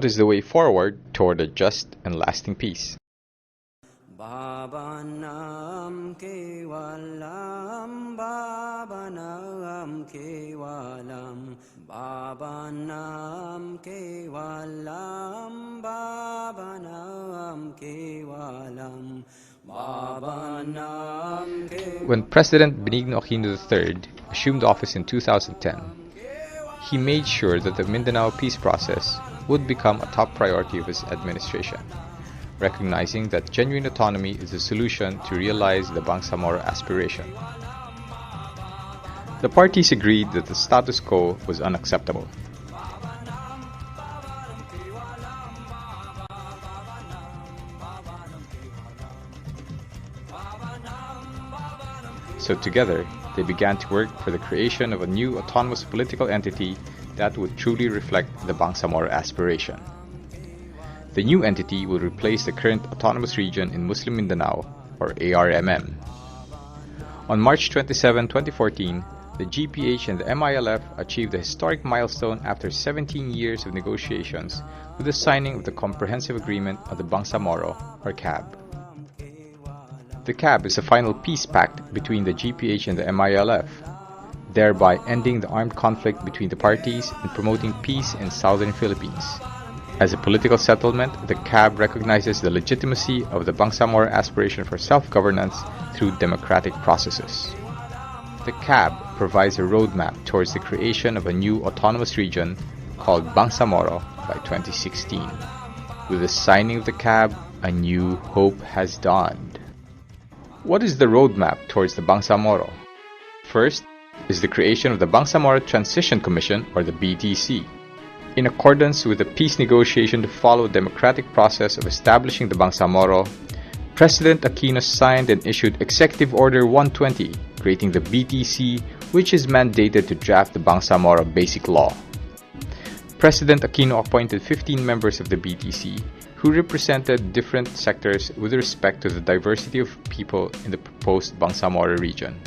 what is the way forward toward a just and lasting peace? Babanam kevalam, Babanam kevalam, Babanam kevalam, Babanam kevalam, Babanam kevalam. When President Benigno Aquino III assumed office in 2010, he made sure that the Mindanao peace process would become a top priority of his administration, recognizing that genuine autonomy is the solution to realize the Bangsamoro aspiration. The parties agreed that the status quo was unacceptable. So together, they began to work for the creation of a new autonomous political entity that would truly reflect the Bangsamoro aspiration. The new entity will replace the current autonomous region in Muslim Mindanao, or ARMM. On March 27, 2014, the GPH and the MILF achieved a historic milestone after 17 years of negotiations with the signing of the Comprehensive Agreement of the Bangsamoro, or CAB. The CAB is a final peace pact between the GPH and the MILF, thereby ending the armed conflict between the parties and promoting peace in southern Philippines. As a political settlement, the CAB recognizes the legitimacy of the Bangsamoro aspiration for self-governance through democratic processes. The CAB provides a roadmap towards the creation of a new autonomous region called Bangsamoro by 2016. With the signing of the CAB, a new hope has dawned. What is the roadmap towards the Bangsamoro? First is the creation of the Bangsamoro Transition Commission, or the BTC. In accordance with the peace negotiation to follow a democratic process of establishing the Bangsamoro, President Aquino signed and issued Executive Order 120, creating the BTC, which is mandated to draft the Bangsamoro Basic Law. President Aquino appointed 15 members of the BTC who represented different sectors with respect to the diversity of people in the proposed Bangsamoro region.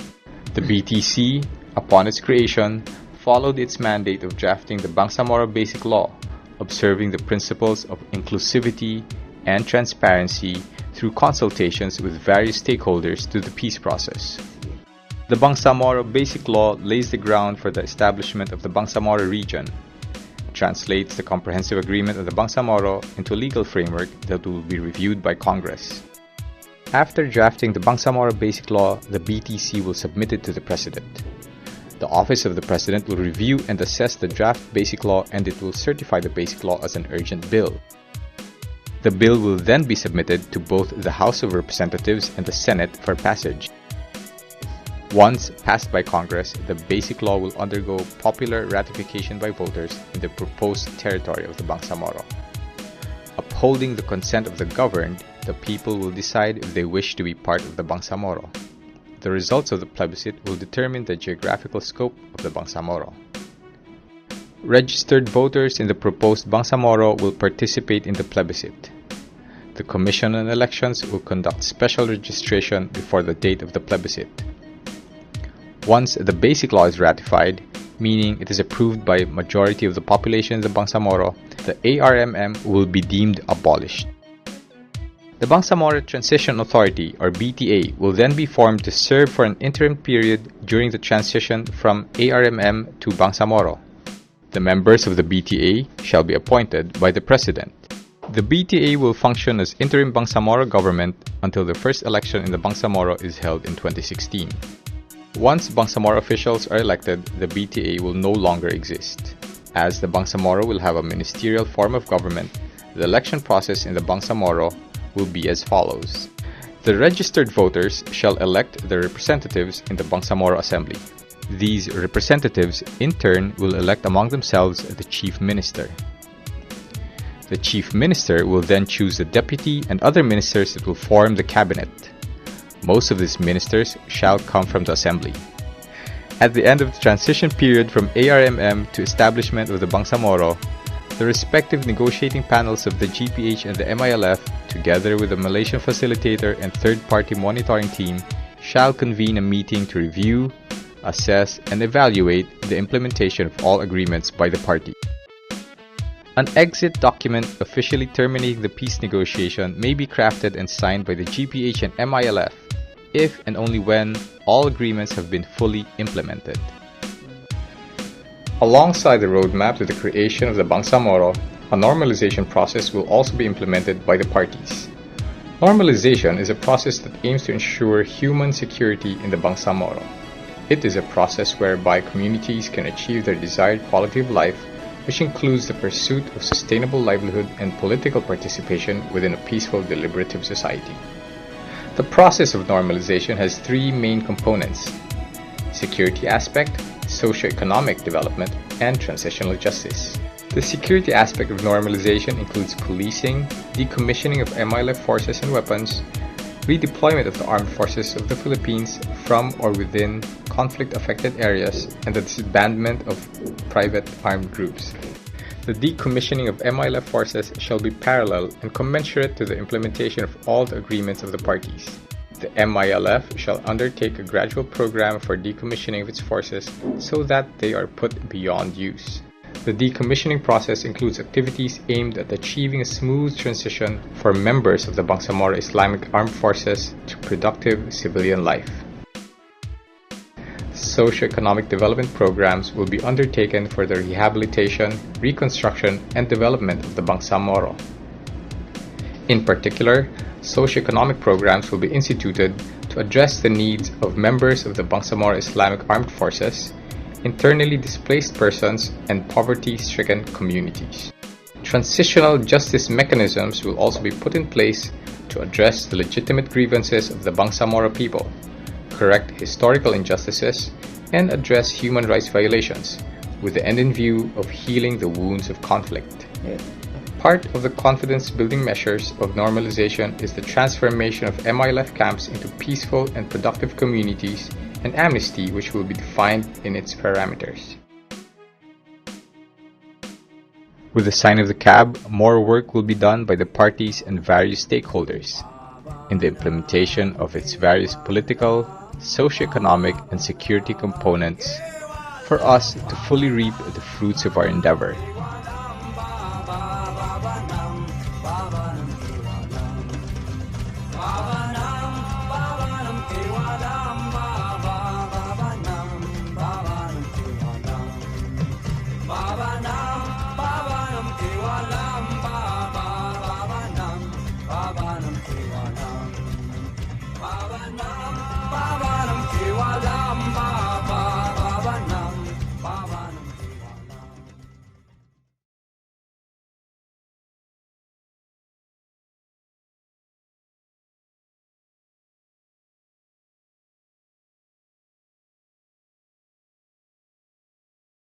The BTC, upon its creation, followed its mandate of drafting the Bangsamoro Basic Law, observing the principles of inclusivity and transparency through consultations with various stakeholders to the peace process. The Bangsamoro Basic Law lays the ground for the establishment of the Bangsamoro region, translates the Comprehensive Agreement of the Bangsamoro into a legal framework that will be reviewed by Congress. After drafting the Bangsamoro Basic Law, the BTC will submit it to the President. The Office of the President will review and assess the draft Basic Law, and it will certify the Basic Law as an urgent bill. The bill will then be submitted to both the House of Representatives and the Senate for passage. Once passed by Congress, the Basic Law will undergo popular ratification by voters in the proposed territory of the Bangsamoro. Upholding the consent of the governed, the people will decide if they wish to be part of the Bangsamoro. The results of the plebiscite will determine the geographical scope of the Bangsamoro. Registered voters in the proposed Bangsamoro will participate in the plebiscite. The Commission on Elections will conduct special registration before the date of the plebiscite. Once the Basic Law is ratified, meaning it is approved by a majority of the population in the Bangsamoro, the ARMM will be deemed abolished. The Bangsamoro Transition Authority, or BTA, will then be formed to serve for an interim period during the transition from ARMM to Bangsamoro. The members of the BTA shall be appointed by the President. The BTA will function as interim Bangsamoro government until the first election in the Bangsamoro is held in 2016. Once Bangsamoro officials are elected, the BTA will no longer exist. As the Bangsamoro will have a ministerial form of government, the election process in the Bangsamoro will be as follows. The registered voters shall elect their representatives in the Bangsamoro Assembly. These representatives, in turn, will elect among themselves the Chief Minister. The Chief Minister will then choose the deputy and other ministers that will form the cabinet. Most of these ministers shall come from the Assembly. At the end of the transition period from ARMM to establishment of the Bangsamoro, the respective negotiating panels of the GPH and the MILF, together with the Malaysian facilitator and third-party monitoring team, shall convene a meeting to review, assess, and evaluate the implementation of all agreements by the party. An exit document officially terminating the peace negotiation may be crafted and signed by the GPH and MILF if and only when all agreements have been fully implemented. Alongside the roadmap to the creation of the Bangsamoro, a normalization process will also be implemented by the parties. Normalization is a process that aims to ensure human security in the Bangsamoro. It is a process whereby communities can achieve their desired quality of life, which includes the pursuit of sustainable livelihood and political participation within a peaceful, deliberative society. The process of normalization has three main components: security aspect, socio-economic development, and transitional justice. The security aspect of normalization includes policing, decommissioning of MILF forces and weapons, redeployment of the armed forces of the Philippines from or within conflict-affected areas, and the disbandment of private armed groups. The decommissioning of MILF forces shall be parallel and commensurate to the implementation of all the agreements of the parties. The MILF shall undertake a gradual program for decommissioning of its forces so that they are put beyond use. The decommissioning process includes activities aimed at achieving a smooth transition for members of the Bangsamoro Islamic Armed Forces to productive civilian life. Socio-economic development programs will be undertaken for the rehabilitation, reconstruction, and development of the Bangsamoro. In particular, socio-economic programs will be instituted to address the needs of members of the Bangsamoro Islamic Armed Forces, internally displaced persons, and poverty-stricken communities. Transitional justice mechanisms will also be put in place to address the legitimate grievances of the Bangsamoro people, correct historical injustices, and address human rights violations, with the end in view of healing the wounds of conflict. Part of the confidence-building measures of normalization is the transformation of MILF camps into peaceful and productive communities, and amnesty, which will be defined in its parameters. With the sign of the CAB, more work will be done by the parties and various stakeholders in the implementation of its various political, socio-economic, and security components for us to fully reap the fruits of our endeavor.